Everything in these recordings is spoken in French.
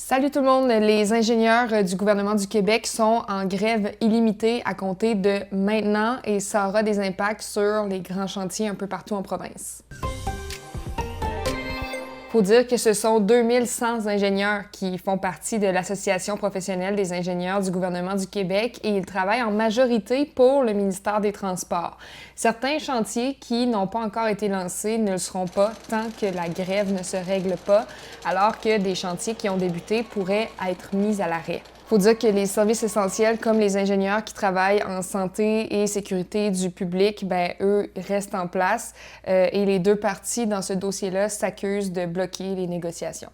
Salut tout le monde! Les ingénieurs du gouvernement du Québec sont en grève illimitée à compter de maintenant et ça aura des impacts sur les grands chantiers un peu partout en province. Faut dire que ce sont 2100 ingénieurs qui font partie de l'Association professionnelle des ingénieurs du gouvernement du Québec et ils travaillent en majorité pour le ministère des Transports. Certains chantiers qui n'ont pas encore été lancés ne le seront pas tant que la grève ne se règle pas, alors que des chantiers qui ont débuté pourraient être mis à l'arrêt. Faut dire que les services essentiels, comme les ingénieurs qui travaillent en santé et sécurité du public, eux restent en place et les deux parties dans ce dossier-là s'accusent de bloquer les négociations.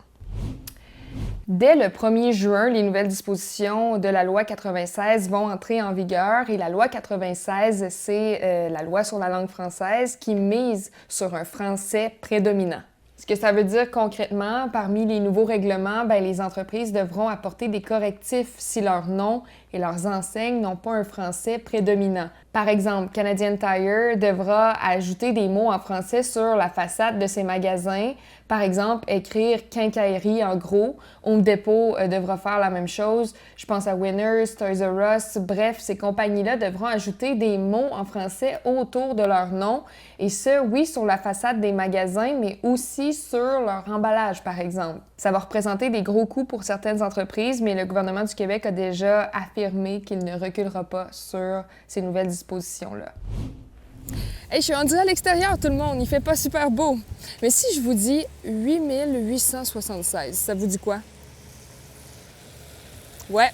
Dès le 1er juin, les nouvelles dispositions de la loi 96 vont entrer en vigueur et la loi 96, c'est la loi sur la langue française qui mise sur un français prédominant. Ce que ça veut dire concrètement, parmi les nouveaux règlements, les entreprises devront apporter des correctifs si leurs noms et leurs enseignes n'ont pas un français prédominant. Par exemple, Canadian Tire devra ajouter des mots en français sur la façade de ses magasins. Par exemple, écrire quincaillerie en gros. Home Depot devra faire la même chose. Je pense à Winners, Toys R Us. Bref, ces compagnies-là devront ajouter des mots en français autour de leur nom. Et ce, oui, sur la façade des magasins, mais aussi sur leur emballage, par exemple. Ça va représenter des gros coûts pour certaines entreprises, mais le gouvernement du Québec a déjà affirmé qu'il ne reculera pas sur ces nouvelles dispositions-là. Hey, je suis rendue à l'extérieur, tout le monde. Il fait pas super beau. Mais si je vous dis 8876, ça vous dit quoi? Ouais,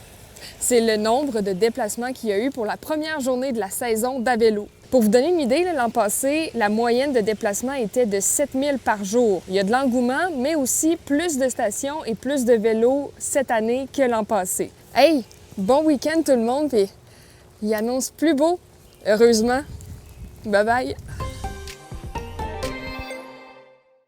c'est le nombre de déplacements qu'il y a eu pour la première journée de la saison d'Avelo. Pour vous donner une idée, l'an passé, la moyenne de déplacement était de 7000 par jour. Il y a de l'engouement, mais aussi plus de stations et plus de vélos cette année que l'an passé. Hey, bon week-end tout le monde, puis il annonce plus beau, heureusement. Bye bye!